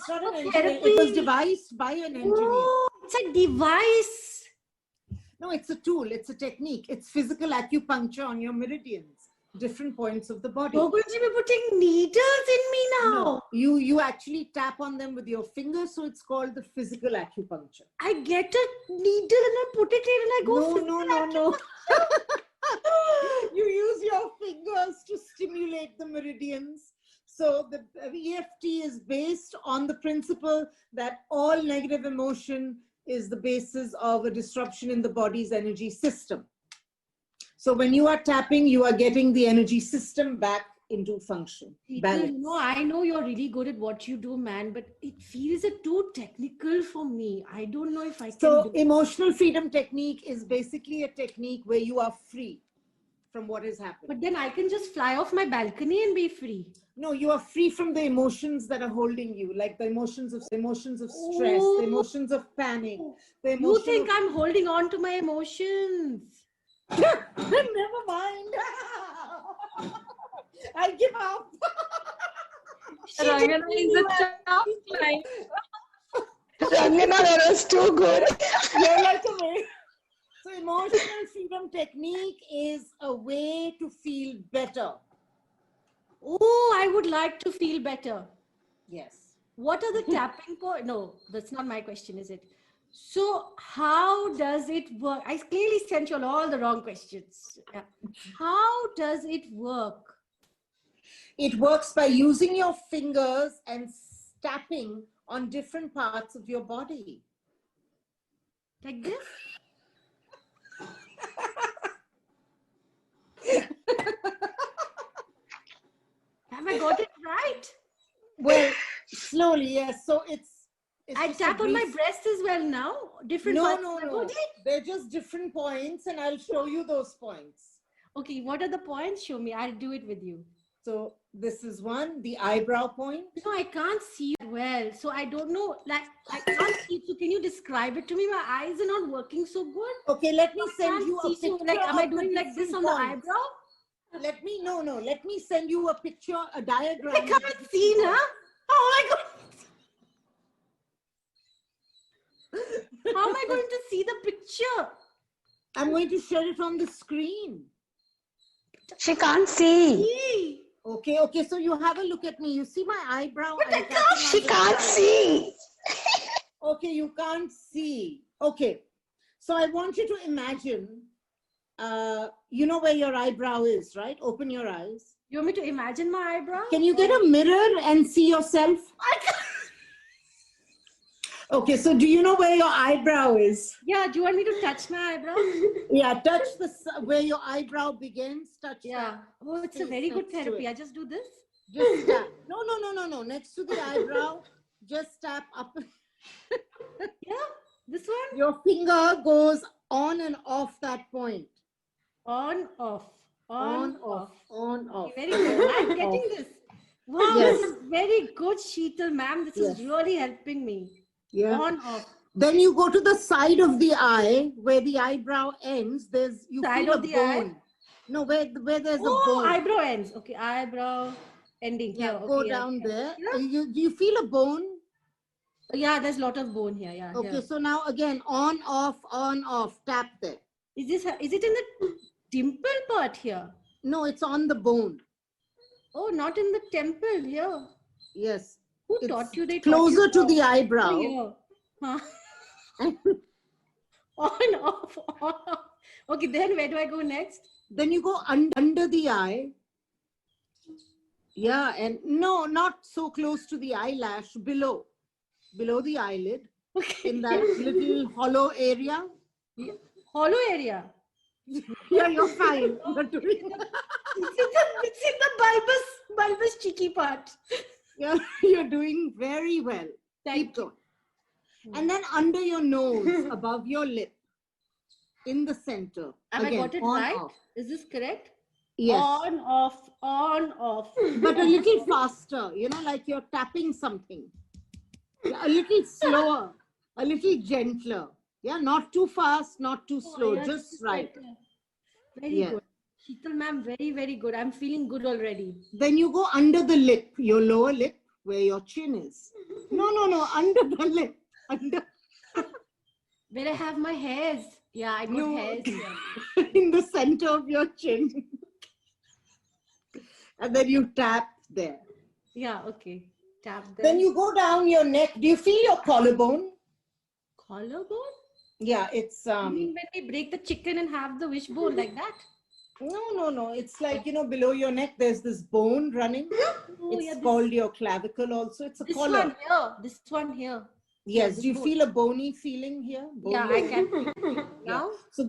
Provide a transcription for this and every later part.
It's not an engineer. therapy. It was devised by an engineer. Oh, it's a device. No, it's a tool. It's a technique. It's physical acupuncture on your meridians, different points of the body. You're going to be putting needles in me now. No, you actually tap on them with your fingers, so it's called the physical acupuncture. I get a needle and I put it in and I go. No. You use your fingers to stimulate the meridians. So the EFT is based on the principle that all negative emotion is the basis of a disruption in the body's energy system. So when you are tapping, you are getting the energy system back into function. Balance. You know, I know you're really good at what you do, man, but it feels too technical for me. I don't know if I can So do it. emotional freedom technique is basically a technique where you are free from what is happening. But then I can just fly off my balcony and be free. No, you are free from the emotions that are holding you, like the emotions of stress, the emotions of panic. You think I'm holding on to my emotions? Never mind. I give up. Rangana is a tough client. Rangana, that was too good. You're like a way. So emotional freedom technique is a way to feel better. Oh, I would like to feel better. Yes. What are the tapping points? No, that's not my question, is it? So how does it work? I clearly sent you all the wrong questions. Yeah. How does it work? It works by using your fingers and tapping on different parts of your body. Like this? Have I got it right? Well, slowly, yes. So it's I tap on my breast as well now. Different parts of my body. They're just different points, and I'll show you those points. Okay, what are the points? Show me. I'll do it with you. So this is one, the eyebrow point. No, I can't see it well. So I don't know. Like I can't see it. So can you describe it to me? My eyes are not working so good. Okay, let me send you a picture. So, like, am I doing like this on the eyebrow? Let me send you a picture, a diagram. I can't see now. Oh my God. How am I going to see the picture? I'm going to share it on the screen. She can't see. Okay. So you have a look at me. You see my eyebrow? But I can't. She can't see. Okay, you can't see. Okay. So I want you to imagine, you know where your eyebrow is, right? Open your eyes. You want me to imagine my eyebrow? Can you get a mirror and see yourself? I can't. Okay, so do you know where your eyebrow is? Yeah, do you want me to touch my eyebrow? Yeah, touch where your eyebrow begins. Touch. Yeah. Oh, it's a very good therapy. I just do this. Just tap. No. Next to the eyebrow, just tap up. Yeah, this one. Your finger goes on and off that point. On, off. On, off. On, off. Okay, very good. I'm getting this. Wow, Yes. this is very good, Sheetal ma'am. This is really helping me. Yeah. On, off. Then you go to the side of the eye where the eyebrow ends. You Side feel of a the bone. eye? No, where there's a Oh, bone. eyebrow ends. Okay, eyebrow ending Yeah, here. Okay, go down there. Yeah. You feel a bone? Yeah, there's a lot of bone here. Yeah. Okay, here. so now again, on, off, tap there. Is it in the dimple part here? No, it's on the bone. Oh, not in the temple here. Yes. Who It's taught you? They taught closer you to how? the eyebrow. Oh, here. Huh. On, off, on, off. Okay, then where do I go next? Then you go under the eye. Yeah, and no, not so close to the eyelash, below the eyelid, Okay. in that little hollow area. Hollow area. Yeah, you're fine. You're doing, It's in the bulbous cheeky part. yeah, you're doing very well. Keep going. And then under your nose, above your lip, in the center. Have Again, I got it on, right? off. Is this correct? Yes. On, off, on, off. But a little faster, like you're tapping something. Yeah, a little slower, a little gentler. Yeah, not too fast, not too slow, yeah, just right. Very Yeah. good. Sheetal ma'am, very, very good. I'm feeling good already. Then you go under the lip, your lower lip. where your chin is. No, under the lip. Under. Where I have my hairs. Yeah, I got No, hairs. in the center of your chin. And then you tap there. Yeah, okay. Tap there. Then you go down your neck. Do you feel your collarbone? Collarbone? Yeah, it's You mean when we break the chicken and have the wishbone like that? no. It's like, below your neck, there's this bone running. Oh, It's yeah, called your clavicle also. It's a this collar. one here. This one here. Yes. this Do you bone. feel a bony feeling here? Yeah, Bony? I can. Now? So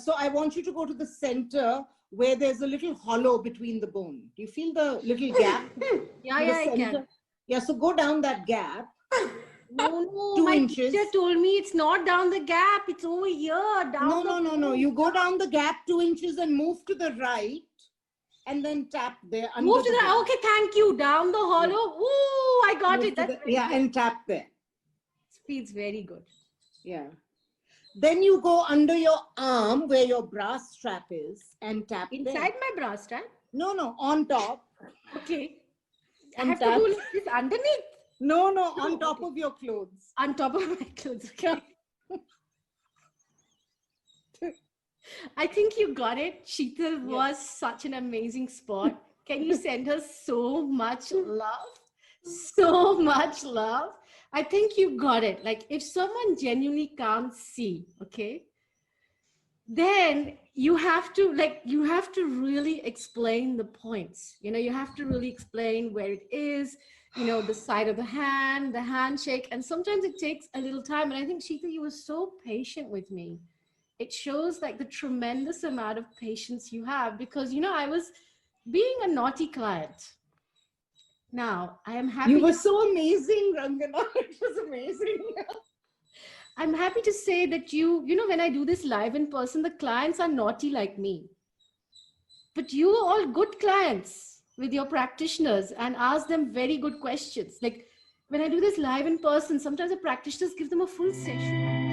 so I want you to go to the center where there's a little hollow between the bone. Do you feel the little gap? Yeah, in the I can. center? Yeah, so go down that gap. No, 2 my inches. teacher told me it's not down the gap. It's over here. Down No. You go down the gap 2 inches and move to the right and then tap there. Under Move to the, gap. okay, thank you. Down the hollow. Ooh, I got Move it. to That's the- yeah, and tap there. feels very good. Yeah. Then you go under your arm where your bra strap is and tap there. Inside my bra strap? No, on top. Okay. I And have tap. to do like this underneath. No, on top of your clothes. On top of my clothes. Okay. I think you got it. Sheetal was such an amazing sport. Can you send her so much love? So much love. I think you got it. Like if someone genuinely can't see, okay, then you have to really explain the points. You have to really explain where it is, the side of the hand, the handshake. And sometimes it takes a little time. And I think, Sheetal, you were so patient with me. It shows like the tremendous amount of patience you have because, I was being a naughty client. Now, I am happy. You were so amazing, Rangana. It was amazing. I'm happy to say that when I do this live in person, the clients are naughty like me. But you are all good clients with your practitioners and ask them very good questions. Like when I do this live in person, sometimes the practitioners give them a full session.